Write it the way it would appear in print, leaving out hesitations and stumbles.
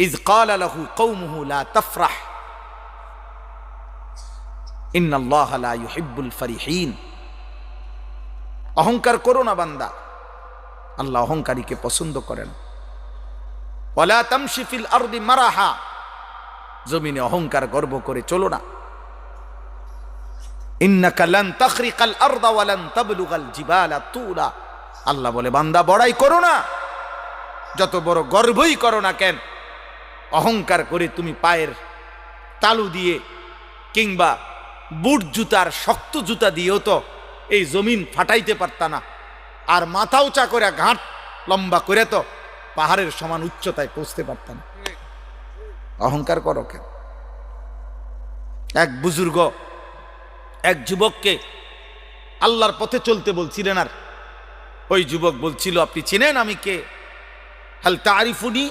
ইয ক্বালা লাহু কওমুহু লা তাফরাহ ইন্নাল্লাহা লা ইউহিব্বুল ফারিহিন। অহংকার করো না বান্দা, আল্লাহ অহংকারীকে পছন্দ করেন। ওয়ালা তামশি ফিল আরদি মারাহা, জমিনে অহংকার গর্ব করে চলো না। ইন্নাকা লান তাখরিকাল আরদা ওয়া লান তাবলুগাল জিবালা তুলা, আল্লাহ বলে বান্দা বড়াই করো না, যত বড় গর্বই করো না কেন, অহংকার করে তুমি পায়ের তালু দিয়ে কিংবা বুট জুতার শক্ত জুতা দিয়েও তো এই জমিন ফাটাইতে পারতা না, আর মাথা উঁচা করে ঘাট লম্বা করে তো পাহাড়ের সমান উচ্চতায় পৌঁছতে পারতা না। অহংকার করো কেন? এক বুজুর্গ এক যুবককে আল্লাহর পথে চলতে বলছিলেন, আর ওই যুবক বলছিল আপনি চেনেন আমি কে? হাল তারিফুনি,